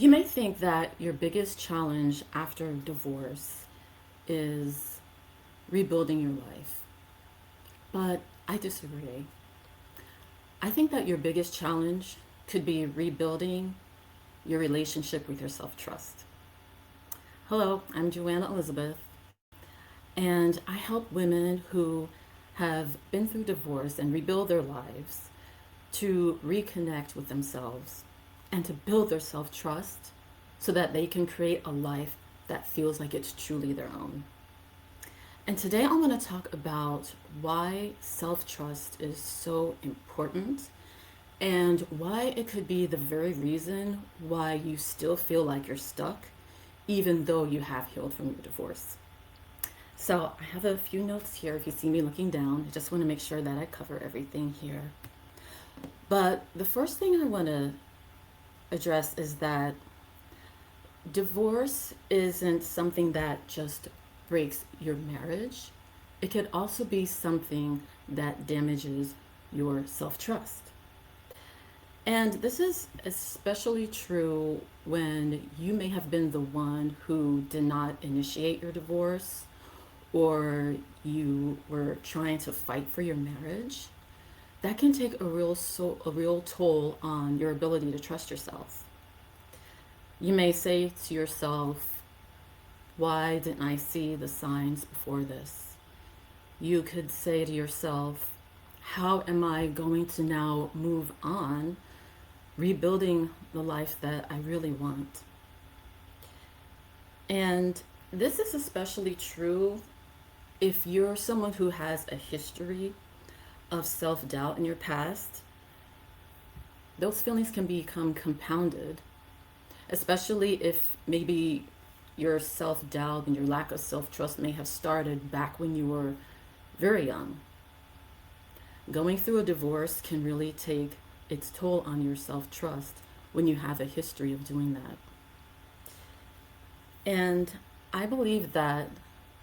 You may think that your biggest challenge after divorce is rebuilding your life, but I disagree. I think that your biggest challenge could be rebuilding your relationship with your self trust. Hello, I'm Joanna Elizabeth, and I help women who have been through divorce and rebuild their lives to reconnect with themselves and to build their self trust so that they can create a life that feels like it's truly their own. And today I'm going to talk about why self trust is so important and why it could be the very reason why you still feel like you're stuck, even though you have healed from your divorce. So, I have a few notes here. If you see me looking down, I just want to make sure that I cover everything here. But the first thing I want to address is that divorce isn't something that just breaks your marriage. It could also be something that damages your self trust. And this is especially true when you may have been the one who did not initiate your divorce or you were trying to fight for your marriage. That can take a real toll on your ability to trust yourself. You may say to yourself, why didn't I see the signs before this? You could say to yourself, how am I going to now move on, rebuilding the life that I really want? And this is especially true if you're someone who has a history of self doubt in your past. Those feelings can become compounded, especially if maybe your self doubt and your lack of self trust may have started back when you were very young. Going through a divorce can really take its toll on your self trust when you have a history of doing that. And I believe that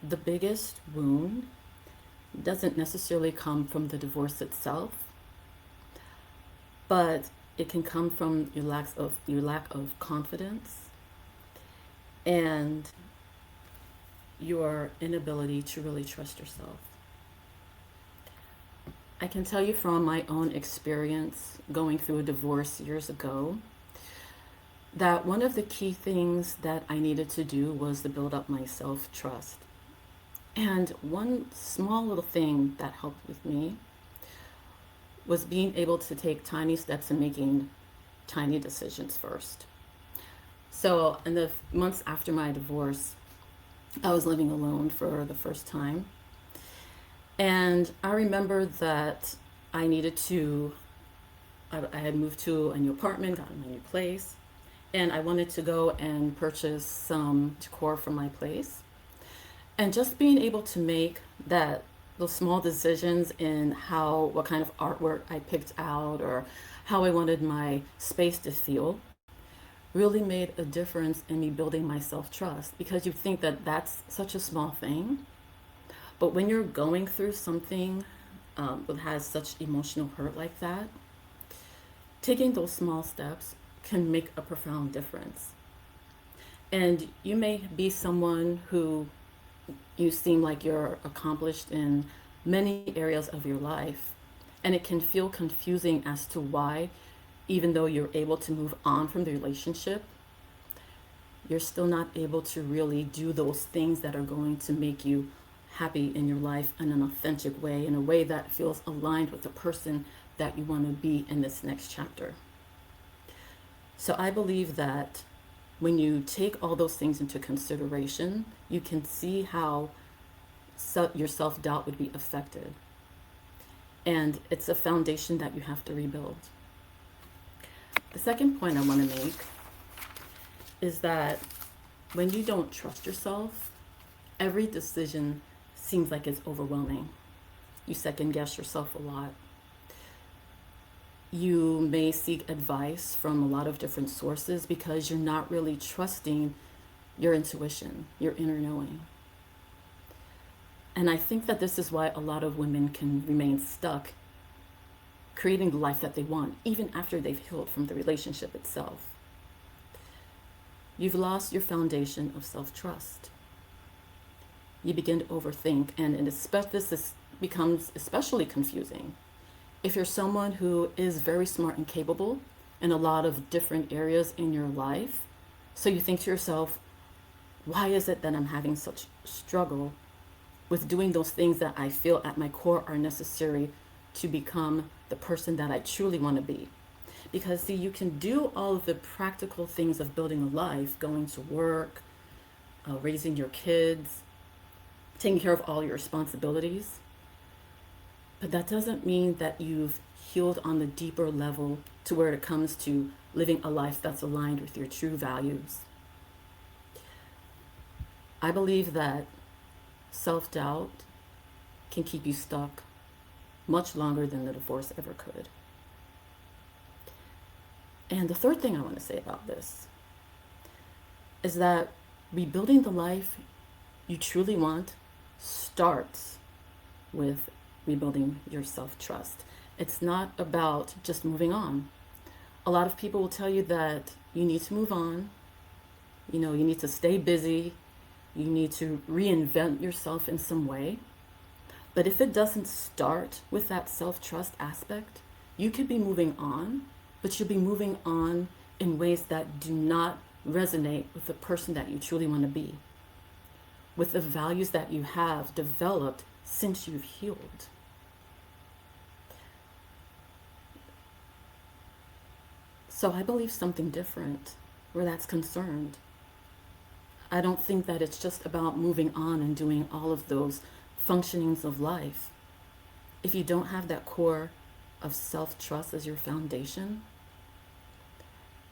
the biggest wound doesn't necessarily come from the divorce itself, but it can come from your lack of confidence and your inability to really trust yourself. I can tell you from my own experience going through a divorce years ago that one of the key things that I needed to do was to build up my self trust. And one small little thing that helped with me was being able to take tiny steps and making tiny decisions first. So, in the months after my divorce, I was living alone for the first time. And I remember that I needed to, I had moved to a new apartment, got in my new place, and I wanted to go and purchase some decor for my place. And just being able to make that those small decisions in what kind of artwork I picked out or how I wanted my space to feel really made a difference in me building my self trust, because you think that that's such a small thing. But when you're going through something that has such emotional hurt like that, taking those small steps can make a profound difference. And you may be someone who you seem like you're accomplished in many areas of your life, and it can feel confusing as to why, even though you're able to move on from the relationship, you're still not able to really do those things that are going to make you happy in your life in an authentic way, in a way that feels aligned with the person that you want to be in this next chapter. So I believe that when you take all those things into consideration, you can see how your self doubt would be affected. And it's a foundation that you have to rebuild. The second point I want to make is that when you don't trust yourself, every decision seems like it's overwhelming. You second guess yourself a lot. You may seek advice from a lot of different sources because you're not really trusting your intuition, your inner knowing. And I think that this is why a lot of women can remain stuck creating the life that they want, even after they've healed from the relationship itself. you've lost your foundation of self-trust. You begin to overthink, and this becomes especially confusing if you're someone who is very smart and capable in a lot of different areas in your life. So you think to yourself, why is it that I'm having such struggle with doing those things that I feel at my core are necessary to become the person that I truly want to be? Because see, you can do all of the practical things of building a life, going to work, raising your kids, taking care of all your responsibilities. But that doesn't mean that you've healed on the deeper level to where it comes to living a life that's aligned with your true values. I believe that self-doubt can keep you stuck much longer than the divorce ever could. And the third thing I want to say about this is that rebuilding the life you truly want starts with rebuilding your self-trust. It's not about just moving on. A lot of people will tell you that you need to move on, you need to stay busy, you need to reinvent yourself in some way. But if it doesn't start with that self-trust aspect, you could be moving on, but you'll be moving on in ways that do not resonate with the person that you truly want to be, with the values that you have developed since you've healed. So I believe something different where that's concerned. I don't think that it's just about moving on and doing all of those functionings of life. If you don't have that core of self-trust as your foundation,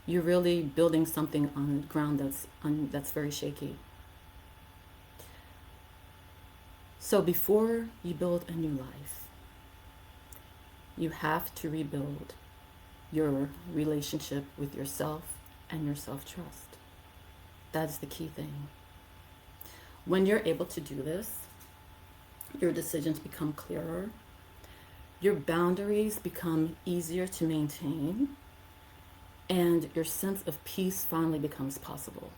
you're really building something on the ground that's very shaky. So before you build a new life, you have to rebuild your relationship with yourself and your self-trust. That's the key thing. When you're able to do this, your decisions become clearer, your boundaries become easier to maintain, and your sense of peace finally becomes possible.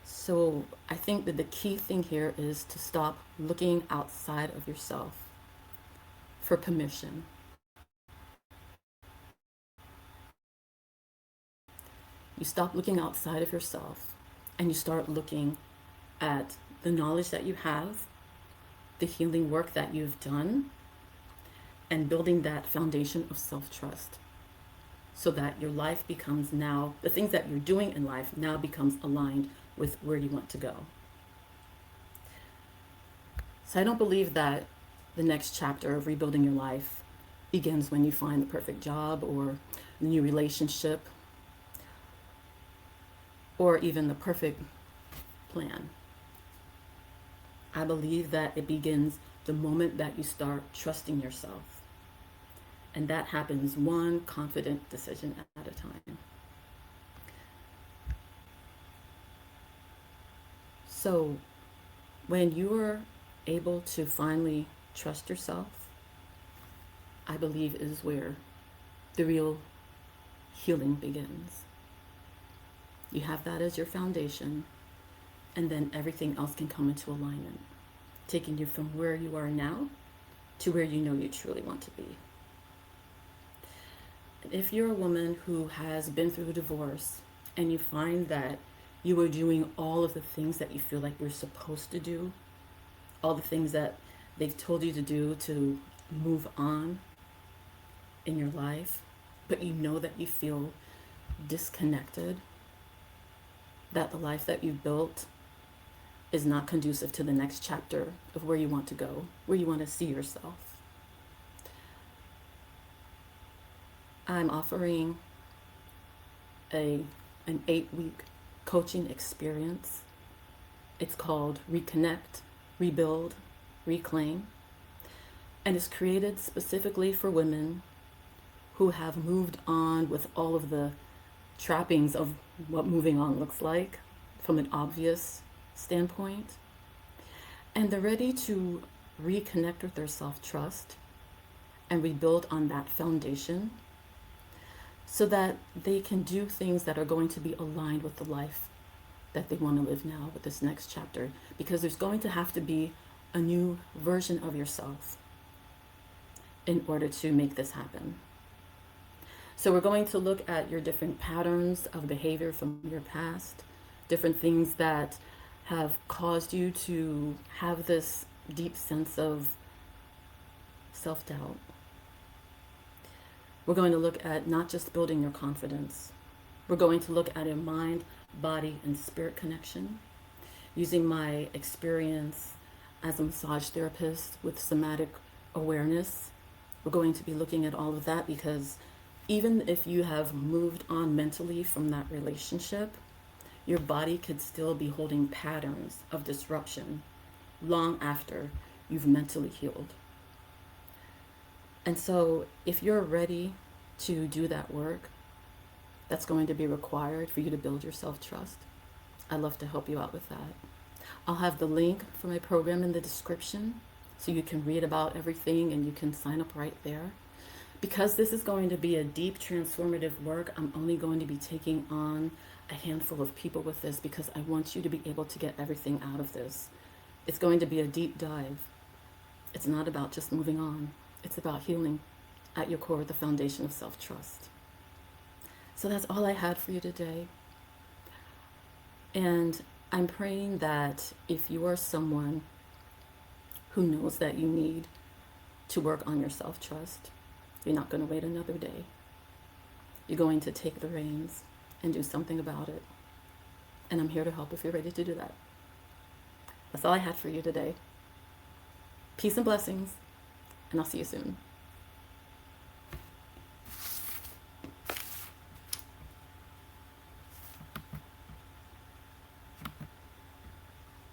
So I think that the key thing here is to stop looking outside of yourself for permission. You stop looking outside of yourself and you start looking at the knowledge that you have, the healing work that you've done, and building that foundation of self-trust so that your life becomes now, the things that you're doing in life now becomes aligned with where you want to go. So I don't believe that the next chapter of rebuilding your life begins when you find the perfect job or the new relationship or even the perfect plan. I believe that it begins the moment that you start trusting yourself. And that happens one confident decision at a time. So when you're able to finally trust yourself, I believe is where the real healing begins. You have that as your foundation, and then everything else can come into alignment, taking you from where you are now to where you know you truly want to be. If you're a woman who has been through a divorce and you find that you are doing all of the things that you feel like you're supposed to do, all the things that they've told you to do to move on in your life, but you know that you feel disconnected, that the life that you've built is not conducive to the next chapter of where you want to go, where you want to see yourself. I'm offering an 8-week coaching experience. It's called Reconnect, Rebuild, Reclaim, and it's created specifically for women who have moved on with all of the trappings of what moving on looks like from an obvious standpoint, and they're ready to reconnect with their self-trust and rebuild on that foundation so that they can do things that are going to be aligned with the life that they want to live now with this next chapter. Because there's going to have to be a new version of yourself in order to make this happen. So we're going to look at your different patterns of behavior from your past, different things that have caused you to have this deep sense of self-doubt. We're going to look at not just building your confidence. We're going to look at a mind, body, and spirit connection using my experience as a massage therapist with somatic awareness. We're going to be looking at all of that because even if you have moved on mentally from that relationship, your body could still be holding patterns of disruption long after you've mentally healed. And so if you're ready to do that work, that's going to be required for you to build your self-trust. I'd love to help you out with that. I'll have the link for my program in the description so you can read about everything and you can sign up right there. Because this is going to be a deep transformative work, I'm only going to be taking on a handful of people with this because I want you to be able to get everything out of this. It's going to be a deep dive. It's not about just moving on. It's about healing at your core, the foundation of self-trust. So that's all I had for you today. And I'm praying that if you are someone who knows that you need to work on your self-trust, you're not going to wait another day. You're going to take the reins and do something about it. And I'm here to help if you're ready to do that. That's all I had for you today. Peace and blessings, and I'll see you soon.